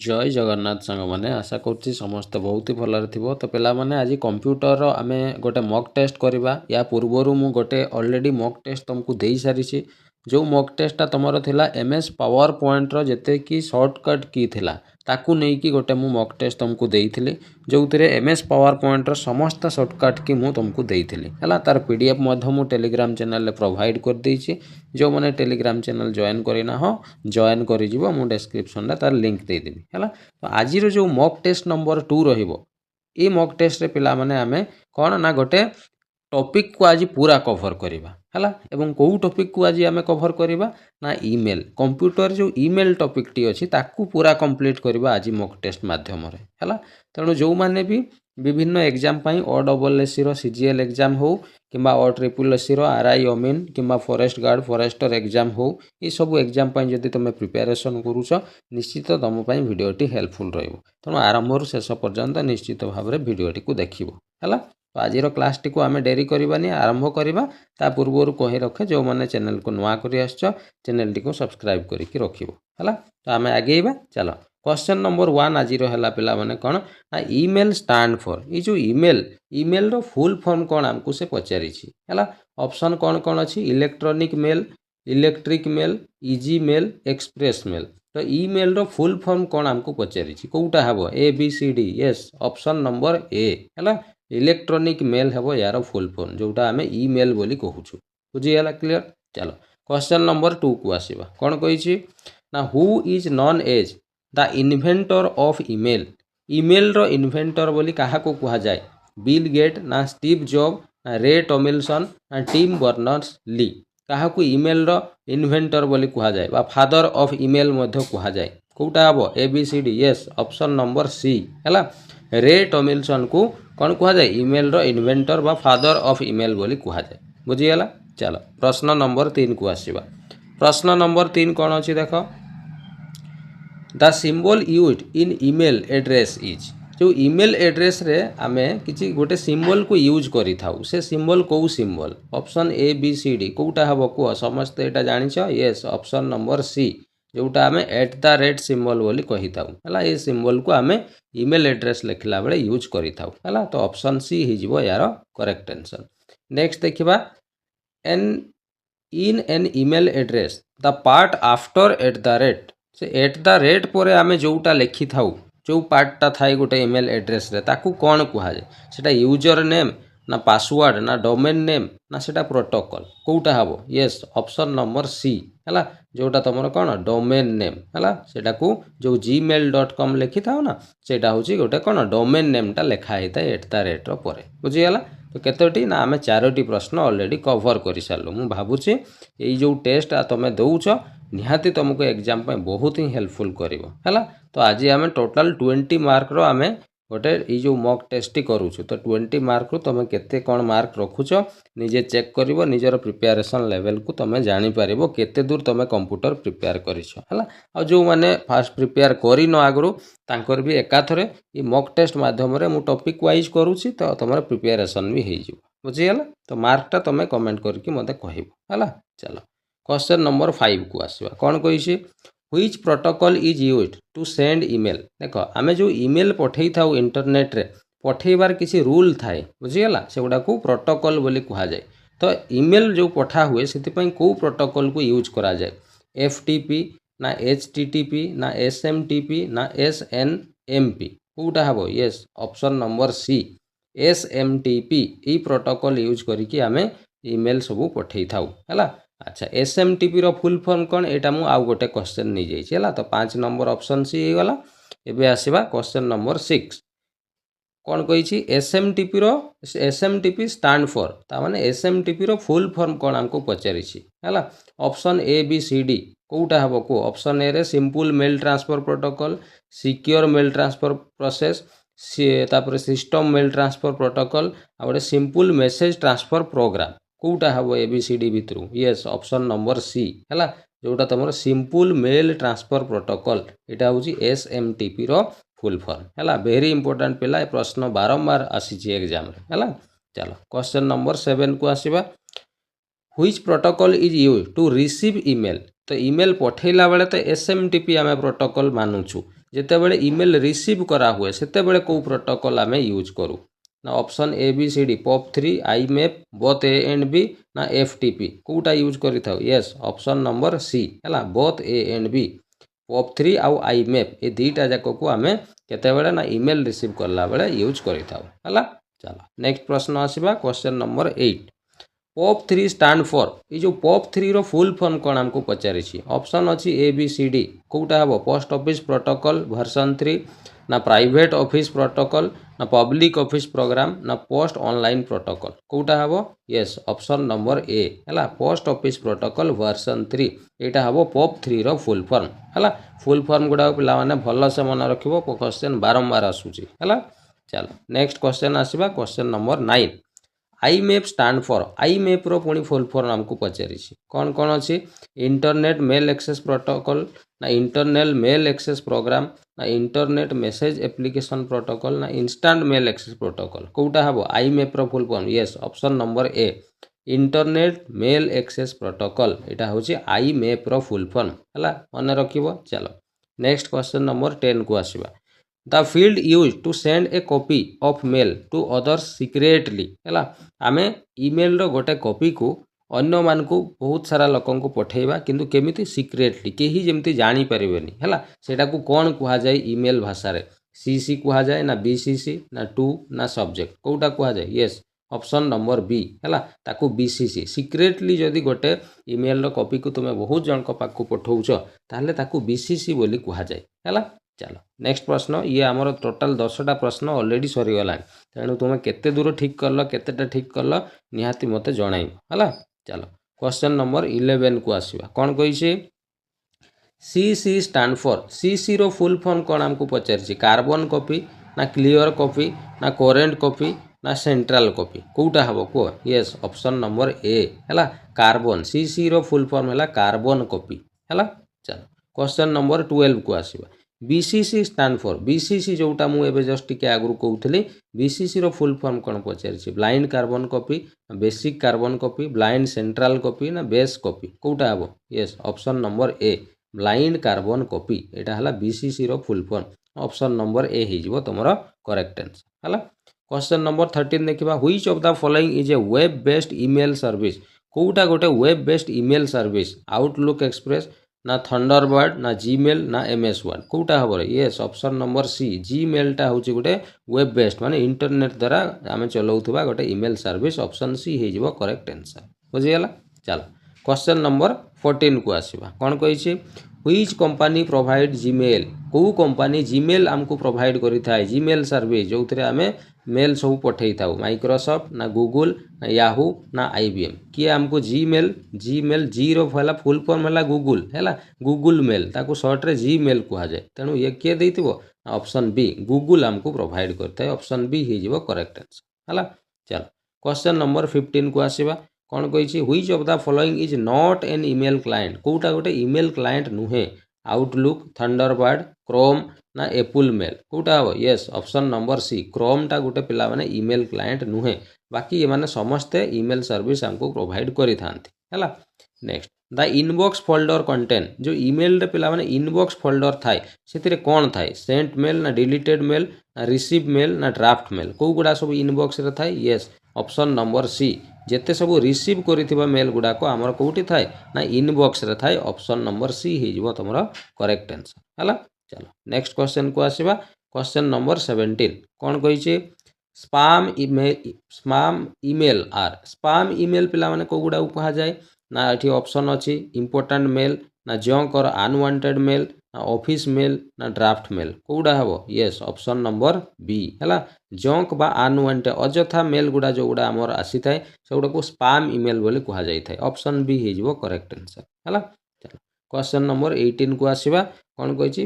जय जगन्नाथ सांग मैंने आशा करुच्ची समस्ते बहुत ही भलरे थिबो। तो पिला माने आज कंप्यूटर आमे गोटे मॉक टेस्ट करवा। या पूर्वर मु गोटे ऑलरेडी मॉक टेस्ट तुमको दे सारी। जो मॉक टेस्टा तुमर थिला एमएस पावर पॉइंट रो जेते कि शॉर्टकट की थिला ताकू नहीं कि गोटे मु मॉक टेस्ट तुमको देइथिली जो थिरे एमएस पावर पॉइंट रो समस्त शॉर्टकट की मु तुमको देइथिली हला। तार पीडीएफ मध्य मु टेलीग्राम चैनल रे प्रोवाइड कर देइछि। जो माने टेलीग्राम चैनल जॉइन करिना हो जॉइन करि जिवो मु डिस्क्रिप्शन रे तार लिंक दे देबी हला। तो आज जो मॉक टेस्ट नंबर 2 रहिबो ए मॉक टेस्ट रे पिला माने आमे कोन ना गोटे टॉपिक को आज पूरा कवर करिबा हला। एवं को टॉपिक को आज आमे कवर करिबा ना ईमेल कंप्यूटर जो ईमेल टॉपिक टी अछि ताकू पूरा कंप्लीट करिबा आज मॉक टेस्ट माध्यम रे हला। तेणु जो माने भी विभिन्न एग्जाम पाई OSSC रो सीजीएल एग्जाम हो किंबा OSSC रो आरआई ओमिन किंबा फॉरेस्ट गार्ड फॉरेस्टर एग्जाम हो ये सब एग्जाम पाई जदि तुम प्रिपरेशन करूछ निश्चित तुम पाई वीडियोटी हेल्पफुल रहइबो। तेणु आरंभ शेष पर्यंत निश्चित भाव में वीडियोटी को देखिबो हला। तो आज क्लास टी को आमे डेरी करबानी आरंभ करबा। ता पूर्व कहि रखे जो माने चैनल को नुआ करी आछो चैनल टी को सब्सक्राइब करिकि रखिबो हला। तो आमे आगेइबा चलो। क्वेश्चन नंबर 1 आज रहा पिला माने कोन ना ईमेल स्टैंड फॉर ये जो ईमेल रो फुल फॉर्म कोन हमको से पचारि छी हला। ऑप्शन कोन कोन अछि electronic mail electric mail easy mail express mail. तो ईमेल रो फुल फॉर्म कोन हमको पचारि छी कोउटा हबो A B C D yes option number A हला। इलेक्ट्रॉनिक मेल हबो यार फुल फॉर्म जोटा हमें ईमेल बोली कहूछु बुझी हला क्लियर। चलो क्वेश्चन नंबर 2 को आसीबा कोन कहि छी ना who is known as the inventor of email. Email रो इन्वेंटर बोली काहा को कहा जाए बिल गेट ना स्टीव जॉब ना रे टॉमिल्सन ना टिम बर्नर्स ली। काहा को ईमेल रो इन्वेंटर बोली कहा जाए बा फादर ऑफ ईमेल मध्य कहा जाए कोउटा हबो A B C D yes option number C हला। रे टॉमिल्सन को कौन कहा जाए ईमेल रो इन्वेंटर बा फादर ऑफ ईमेल बोली कहा जाए बुझी हला। चलो प्रश्न नंबर 3 को आसीबा। प्रश्न नंबर 3 कौन अछि देखो the symbol used in email address is. जो ईमेल एड्रेस रे आमे किछि गोटे सिंबल को यूज करि थाउ से सिंबल को symbol option A B C D कोउटा हबो को समस्त एटा जानिछ यस ऑप्शन नंबर सी जोटा आमे @ सिंबल बोली कहि थाउ हला। ए सिंबल को आमे ईमेल एड्रेस लिखला बेले यूज करि थाउ हला। तो ऑप्शन सी हि जिवो यार करेक्ट आंसर। नेक्स्ट देखिबा in an email address the part after @ से @ पर आमे जोटा लिखि थाउ जो पार्टटा थाए गोटे ईमेल एड्रेस रे ताकू कोन कुहा जाय सेटा यूजर नेम ना पासवर्ड ना डोमेन नेम ना सेटा प्रोटोकॉल कोउटा हबो यस ऑप्शन नंबर सी हला। जोटा तमरो कोन डोमेन नेम हला सेटा को जो gmail.com लिखि थाउ ना सेटा होची गोटे कोन डोमेन नेमटा लेखा हेता @ रो परे बुझी हला। तो केतोटी ना आमे 4टी प्रश्न ऑलरेडी कवर करि सारलो मु भाबुची एई जो टेस्ट आ तमे दउछ निहाती तुमको एग्जाम पे बहुत ही हेल्पफुल करिवो हला। तो आज आमे टोटल 20 मार्क रो आमे गोटे ई जो मॉक टेस्ट करूछु तो 20 मार्क रो तमे केते कोन मार्क रखुछ निजे चेक करिवो निजर प्रिपरेशन लेवल को तमे जानि पारिबो केते दूर तमे कंप्यूटर प्रिपेयर करिछ हला। आ जो माने फास्ट प्रिपेयर करि न आगरो तांकर भी एकाथरे ई मॉक टेस्ट माध्यम रे मु टॉपिक वाइज करूछि तो तमर प्रिपरेशन भी हेइ जिवो बुझी हला। तो मार्कटा तमे कमेंट करके मते कहिबो हला। चलो क्वेश्चन नंबर 5 को आसीबा कोन कहिछि which protocol is used to send email. देखो आमे जो ईमेल पठेई थाउ इंटरनेट रे पठेइबार किसी रूल थाए बुझी हला सेगुडा को प्रोटोकॉल बोली कहा जाए। तो ईमेल जो पठा हुए सेति पई को प्रोटोकॉल को यूज करा जाए एफटीपी ना एचटीटीपी ना एसएमटीपी ना एसएनएमपी कोउटा हबो yes option number C SMTP ई प्रोटोकॉल यूज करिकि आमे ईमेल सब पठेई थाउ हला। अच्छा एसएमटीपी रो फुल फॉर्म कोन एटा मु आउ गोटे क्वेश्चन नै जाई छला। तो 5 नंबर ऑप्शन सी हे गला। एबे आसीबा क्वेश्चन नंबर 6 कोन कहि छी एसएमटीपी स्टैंड फॉर ता माने एसएमटीपी रो फुल फॉर्म कोन हमको पचारि छी हला। Option A B C D कोउटा हबो को ऑप्शन ए रे simple mail transfer protocol secure mail transfer process तापर सिस्टम मेल ट्रांसफर प्रोटोकॉल आ गोटे सिंपल मेसेज ट्रांसफर प्रोग्राम कोउटा हबो ए बी सी डी भितरु यस ऑप्शन नंबर सी हला। जोटा तमरो सिंपल मेल ट्रांसफर प्रोटोकॉल एटा होची एसएमटीपी रो फुल फॉर्म हला। वेरी इंपोर्टेंट पिला ए प्रश्न बारंबार आसी छी एग्जाम रे हला। चलो क्वेश्चन नंबर 7 को आसीबा which protocol is used to receive email. तो ईमेल पठेला बेले तो एसएमटीपी आमे प्रोटोकॉल मानुछु ଯେତେବେଳେ ଇମେଲ୍ ରିସିଭ୍ କରା ହୁଏ ସେତେବେଳେ କେଉଁ ପ୍ରୋଟୋକଲ୍ ଆମେ ୟୁଜ୍ କରୁ ନା option A B C D POP3 IMAP both A and B ନା FTP କେଉଁଟା ୟୁଜ୍ କରିଥାଉ ୟେସ୍ ଅପସନ୍ ନମ୍ବର ସି ହେଲା both A and B POP3 ଆଉ IMAP ଏ ଦୁଇଟା ଯାକକୁ ଆମେ କେତେବେଳେ ନା ଇମେଲ୍ ରିସିଭ୍ କଲା ବେଳେ ୟୁଜ୍ କରିଥାଉ ହେଲା। ଚାଲ ନେକ୍ସଟ ପ୍ରଶ୍ନ ଆସିବା question number 8 POP3 stand for ଏଇ ଯେଉଁ POP3 ର ଫୁଲ୍ ଫର୍ମ କ'ଣ ଆମକୁ ପଚାରିଛି ଅପସନ୍ ଅଛି ଏ ବି ସି ଡି କେଉଁଟା ହେବ ପୋଷ୍ଟ ଅଫିସ୍ ପ୍ରୋଟୋକଲ୍ ଭର୍ସନ୍ 3 ନା ପ୍ରାଇଭେଟ୍ ଅଫିସ୍ ପ୍ରୋଟୋକଲ୍ ନା ପବ୍ଲିକ୍ ଅଫିସ୍ ପ୍ରୋଗ୍ରାମ ନା ପୋଷ୍ଟ ଅନଲାଇନ୍ ପ୍ରୋଟୋକଲ୍ କେଉଁଟା ହେବ ୟେସ୍ ଅପସନ୍ ନମ୍ବର ଏ ହେଲା ପୋଷ୍ଟ ଅଫିସ୍ ପ୍ରୋଟୋକଲ୍ ଭର୍ସନ୍ 3 ଏଇଟା ହେବ POP3 ର ଫୁଲ୍ ଫର୍ମ ହେଲା। ଫୁଲ୍ ଫର୍ମ ଗୁଡ଼ାକ ପିଲାମାନେ ଭଲସେ ମନେ ରଖିବ କ୍ୱେଶ୍ଚନ୍ ବାରମ୍ବାର ଆସୁଛି ହେଲା। ଚାଲ ନେକ୍ସଟ କ୍ୱେଶ୍ଚନ୍ ଆସିବା question number 9 IMAP stand for IMAP ର ପୁଣି ଫୁଲ୍ ଫର୍ମ ଆମକୁ ପଚାରିଛି କ'ଣ ଅଛି ଇଣ୍ଟରନେଟ୍ ମେଲ୍ ଆକ୍ସେସ୍ ପ୍ରୋଟୋକଲ୍ ନା ଇଣ୍ଟରନାଲ ମେଲ୍ ଆକ୍ସେସ୍ ପ୍ରୋଗ୍ରାମ ନା ଇଣ୍ଟରନେଟ୍ ମେସେଜ ଆପ୍ଲିକେସନ୍ ପ୍ରୋଟୋକଲ୍ ନା ଇନଷ୍ଟାଣ୍ଟ ମେଲ୍ ଆକ୍ସେସ୍ ପ୍ରୋଟୋକଲ୍ କେଉଁଟା ହେବ IMAP ର full form Yes option number ଏ ଇଣ୍ଟରନେଟ୍ ମେଲ୍ ଆକ୍ସେସ୍ ପ୍ରୋଟୋକଲ୍ ଏଇଟା ହେଉଛି IMAP ର ଫୁଲ୍ ଫର୍ମ ହେଲା ମନେ ରଖିବ। ଚାଲ ନେକ୍ସଟ କ୍ୱେଶ୍ଚନ୍ ନମ୍ବର 10 କୁ ଆସିବା the field used to send a copy of mail to others secretly ହେଲା ଆମେ ଇମେଲ୍ ର ଗୋଟେ କପିକୁ ଅନ୍ୟମାନଙ୍କୁ ବହୁତ ସାରା ଲୋକଙ୍କୁ ପଠାଇବା କିନ୍ତୁ କେମିତି ସିକ୍ରେଟଲି କେହି ଯେମିତି ଜାଣିପାରିବେନି ହେଲା ସେଇଟାକୁ କ'ଣ କୁହାଯାଏ ଇମେଲ୍ ଭାଷାରେ CC କୁହାଯାଏ ନା BCC ନା ଟୁ ନା ସବଜେକ୍ଟ କେଉଁଟା କୁହାଯାଏ ୟେସ୍ ଅପସନ୍ ନମ୍ବର ବି ହେଲା ତାକୁ BCC ସିକ୍ରେଟଲି ଯଦି ଗୋଟେ ଇମେଲ୍ର କପିକୁ ତୁମେ ବହୁତ ଜଣଙ୍କ ପାଖକୁ ପଠାଉଛ ତାହେଲେ ତାକୁ BCC ବୋଲି କୁହାଯାଏ ହେଲା। ଚାଲ ନେକ୍ସଟ ପ୍ରଶ୍ନ ଇଏ ଆମର ଟୋଟାଲ 10ଟା ପ୍ରଶ୍ନ ଅଲରେଡ଼ି ସରିଗଲାଣି ତେଣୁ ତୁମେ କେତେ ଦୂର ଠିକ୍ କଲ କେତେଟା ଠିକ୍ କଲ ନିହାତି ମୋତେ ଜଣାଇବ ହେଲା। ଚାଲ କ୍ୱେଶ୍ଚନ୍ ନମ୍ବର 11 କୁ ଆସିବା କ'ଣ କହିଛି CC ଷ୍ଟାଣ୍ଡ ଫର୍ CC ର ଫୁଲ୍ ଫର୍ମ କ'ଣ ଆମକୁ ପଚାରିଛି କାର୍ବନ କପି ନା କ୍ଲିୟର କପି ନା କରେଣ୍ଟ କପି ନା ସେଣ୍ଟ୍ରାଲ କପି କେଉଁଟା ହେବ କୁହ ୟେସ୍ ଅପସନ୍ ନମ୍ବର ଏ ହେଲା କାର୍ବନ CC ର ଫୁଲ୍ ଫର୍ମ ହେଲା କାର୍ବନ କପି ହେଲା। ଚାଲ କ୍ୱେଶ୍ଚନ୍ ନମ୍ବର 12 କୁ ଆସିବା BCC ଷ୍ଟାଣ୍ଡ ଫର୍ BCC ଯେଉଁଟା ମୁଁ ଏବେ ଜଷ୍ଟ ଟିକେ ଆଗରୁ କହୁଥିଲି BCC ର ଫୁଲ୍ ଫର୍ମ କ'ଣ ପଚାରିଛି blind carbon copy basic carbon copy blind central copy ନା ବେସ୍ କପି କେଉଁଟା ହେବ yes option number A blind carbon copy ଏଇଟା ହେଲା BCC ର full form option number A ହେଇଯିବ ତୁମର କରେକ୍ଟ ଆନ୍ସର ହେଲା। କ୍ୱେଶ୍ଚନ୍ ନମ୍ବର 13 ଦେଖିବା which of the following is a web based email service କେଉଁଟା ଗୋଟେ web based email service Outlook Express ନା ଥଣ୍ଡରବାର୍ଡ ନା ଜିମେଲ୍ ନା MS Word କେଉଁଟା ହେବ ୟେସ୍ ଅପସନ୍ ନମ୍ବର ସି ଜିମେଲ୍ଟା ହେଉଛି ଗୋଟେ ୱେବ୍ ବେସ୍ଡ ମାନେ ଇଣ୍ଟରନେଟ୍ ଦ୍ୱାରା ଆମେ ଚଲାଉଥିବା ଗୋଟେ ଇମେଲ୍ ସର୍ଭିସ୍ ଅପସନ୍ ସି ହେଇଯିବ କରେକ୍ଟ ଆନ୍ସର ବୁଝିଗଲା। ଚାଲ କ୍ୱେଶ୍ଚନ୍ ନମ୍ବର 14 କୁ ଆସିବା କ'ଣ କହିଛି ହ୍ୱିଚ୍ କମ୍ପାନୀ ପ୍ରୋଭାଇଡ୍ ଜିମେଲ୍ କେଉଁ କମ୍ପାନୀ ଜିମେଲ୍ ଆମକୁ ପ୍ରୋଭାଇଡ୍ କରିଥାଏ ଜିମେଲ୍ ସର୍ଭିସ୍ ଯେଉଁଥିରେ ଆମେ ମେଲ୍ ସବୁ ପଠାଇଥାଉ ମାଇକ୍ରୋସଫ୍ଟ ନା ଗୁଗୁଲ ନା ୟାହୁ ନା IBM କିଏ ଆମକୁ ଜିମେଲ୍ ଜିର ହେଲା ଫୁଲ୍ ଫର୍ମ ହେଲା ଗୁଗୁଲ ହେଲା ଗୁଗୁଲ ମେଲ୍ ତାକୁ ସର୍ଟରେ ଜିମେଲ୍ କୁହାଯାଏ ତେଣୁ ଇଏ କିଏ ଦେଇଥିବ ଅପସନ୍ ବି ଗୁଗୁଲ ଆମକୁ ପ୍ରୋଭାଇଡ୍ କରିଥାଏ ଅପସନ୍ ବି ହେଇଯିବ କରେକ୍ଟ ଆନ୍ସର ହେଲା। ଚାଲ କ୍ୱେଶ୍ଚନ୍ ନମ୍ବର 15 କୁ ଆସିବା କ'ଣ କହିଛି which of the following is not N email client କେଉଁଟା ଗୋଟେ ଇମେଲ୍ କ୍ଲାଏଣ୍ଟ ନୁହେଁ ଆଉଟଲୁକ୍ ଥଣ୍ଡରବାର୍ଡ କ୍ରୋମ୍ ନା ଏପୁଲ ମେଲ୍ କେଉଁଟା ହେବ ୟେସ୍ ଅପସନ୍ ନମ୍ବର ସି କ୍ରୋମ୍ଟା ଗୋଟେ ପିଲାମାନେ ଇମେଲ୍ କ୍ଲାଏଣ୍ଟ ନୁହେଁ ବାକି ଏମାନେ ସମସ୍ତେ ଇମେଲ୍ ସର୍ଭିସ୍ ଆମକୁ ପ୍ରୋଭାଇଡ୍ କରିଥାନ୍ତି ହେଲା। Next the inbox folder contain ଯେଉଁ ଇମେଲ୍ରେ ପିଲାମାନେ ଇନବକ୍ସ ଫୋଲ୍ଡର ଥାଏ ସେଥିରେ କ'ଣ ଥାଏ ସେଣ୍ଟ ମେଲ୍ ନା ଡିଲିଟେଡ୍ ମେଲ୍ ନା ରିସିଭ୍ ମେଲ୍ ନା ଡ୍ରାଫ୍ଟ ମେଲ୍ କେଉଁଗୁଡ଼ା ସବୁ ଇନବକ୍ସରେ ଥାଏ ୟେସ୍ ଅପସନ୍ ନମ୍ବର ସି ଯେତେ ସବୁ ରିସିଭ୍ କରିଥିବା ମେଲ୍ ଗୁଡ଼ାକ ଆମର କେଉଁଠି ଥାଏ ନା ଇନବକ୍ସରେ ଥାଏ ଅପସନ୍ ନମ୍ବର ସି ହେଇଯିବ ତୁମର କରେକ୍ଟ ଆନ୍ସର ହେଲା। ଚାଲ ନେକ୍ସଟ କ୍ୱେଶ୍ଚନ୍କୁ ଆସିବା କ୍ୱେଶ୍ଚନ୍ ନମ୍ବର 17 କ'ଣ କହିଛି ସ୍ପାମ୍ ଇମେଲ୍ ଆର୍ ସ୍ପାମ୍ ଇମେଲ୍ ପିଲାମାନେ କେଉଁଗୁଡ଼ାକୁ କୁହାଯାଏ ନା ଏଠି ଅପସନ୍ ଅଛି ଇମ୍ପୋର୍ଟାଣ୍ଟ ମେଲ୍ ନା ଜଙ୍କ ଅର୍ ଅନୱାଣ୍ଟେଡ୍ ମେଲ୍ ନା ଅଫିସ୍ ମେଲ୍ ନା ଡ୍ରାଫ୍ଟ ମେଲ୍ କେଉଁଟା ହେବ ୟେସ୍ ଅପସନ୍ ନମ୍ବର ବି ହେଲା ଜଙ୍କ ବା ଅନୱାଣ୍ଟେଡ୍ ଅଯଥା ମେଲ୍ ଗୁଡ଼ା ଯେଉଁଗୁଡ଼ା ଆମର ଆସିଥାଏ ସେଗୁଡ଼ାକୁ ସ୍ପାମ୍ ଇମେଲ୍ ବୋଲି କୁହାଯାଇଥାଏ ଅପସନ୍ ବି ହେଇଯିବ କରେକ୍ଟ ଆନ୍ସର ହେଲା। ଚାଲ କ୍ୱେଶ୍ଚନ୍ ନମ୍ବର 18 କୁ ଆସିବା କ'ଣ କହିଛି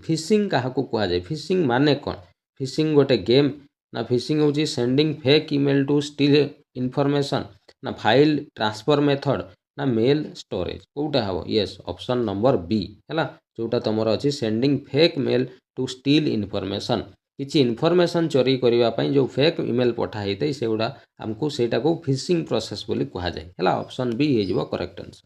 ଫିସିଂ କାହାକୁ କୁହାଯାଏ ଫିସିଂ ମାନେ କ'ଣ ଫିସିଂ ଗୋଟେ ଗେମ୍ ନା ଫିସିଂ ହେଉଛି sending fake email to steal information ନା ଫାଇଲ୍ ଟ୍ରାନ୍ସଫର ମେଥଡ଼ ନା ମେଲ୍ ଷ୍ଟୋରେଜ୍ କେଉଁଟା ହେବ ୟେସ୍ ଅପସନ୍ ନମ୍ବର ବି ହେଲା ଯେଉଁଟା ତୁମର ଅଛି sending fake mail to steal information କିଛି ଇନଫର୍ମେସନ୍ ଚୋରି କରିବା ପାଇଁ ଯେଉଁ ଫେକ୍ ଇମେଲ୍ ପଠା ହେଇଥାଏ ସେଗୁଡ଼ା ଆମକୁ ସେଇଟାକୁ ଫିସିଂ ପ୍ରୋସେସ୍ ବୋଲି କୁହାଯାଏ ହେଲା ଅପସନ୍ ବି ହେଇଯିବ correct answer.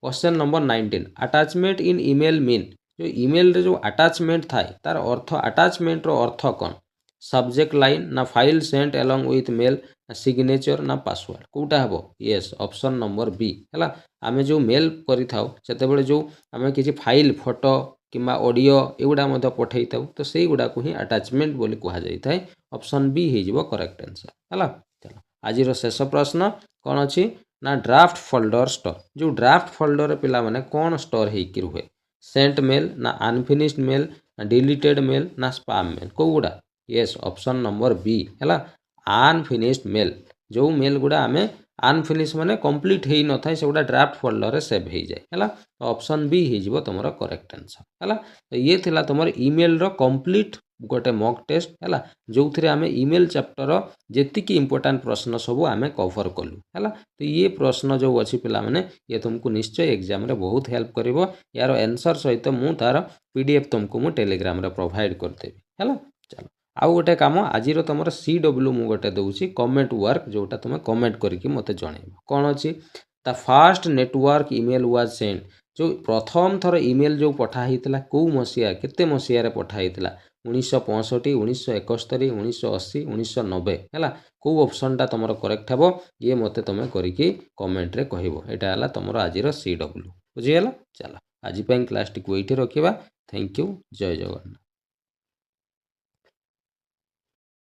Question number 19 attachment in email mean जो ईमेल रे जो अटैचमेंट थाए तार अर्थ अटैचमेंट रो अर्थ कौन सब्जेक्ट लाइन ना file sent along with mail ना सिग्नेचर ना पासवर्ड कोटा हबो यस ऑप्शन नंबर बी हैला आमे जो मेल करि थाउ सेते बेले जो आमे किछि फाइल फोटो किंबा ऑडियो एगुडा मध्य पठेई थाउ तो सेई गुडा को ही अटैचमेंट बोली कहा जाई थाए ऑप्शन बी हे जिवो करेक्ट आंसर हैला चलो आज रो शेष प्रश्न कोन अछि ना ड्राफ्ट फोल्डर स्टोर जो ड्राफ्ट फोल्डर रे पिला माने कोन स्टोर हे कि रुहे सेंट मेल ना अनफिनिश्ड मेल ना डिलीटेड मेल ना स्पैम मेल कोगुडा यस ऑप्शन नंबर बी हैला अनफिनिश्ड मेल जो मेल गुडा आमे अनफिनिश माने कंप्लीट हेई न थाए सेगुडा ड्राफ्ट फोल्डर रे सेव हेई जाय हैला तो ऑप्शन बी हे जिवो तमरो करेक्ट आंसर हैला तो ये थिला तमर ईमेल रो कंप्लीट गोटे मॉक टेस्ट हैला जो थरे आमे ईमेल चैप्टर जेति की इंपोर्टेंट प्रश्न सब आमे कवर कलु हैला तो ये प्रश्न जो अछि पिला माने ये तुमको निश्चय एग्जाम रे बहुत हेल्प करिवो यार आंसर सहित मु तार पीडीएफ तुमको मु टेलीग्राम रे प्रोवाइड कर देबी हैला चलो आउ गोटे काम आज तुम CW मु गोटे दूसरी कमेंट वर्क जोटा तुम कमेंट करके मत जनइब कौन अच्छी the fast network email was send जो प्रथम थर ईमेल जो पठाई कौ मसीहा केते मसीह पठाई 1965 1971 1980 1990 है कौ ऑप्शन टा तुम करेक्ट हे ये मत तुम करके कमेंट रे कहबो एटा हला तुम आज CW बुझीगला चलो आज क्लास टी को ये रखा थैंक यू जय जगन्नाथ।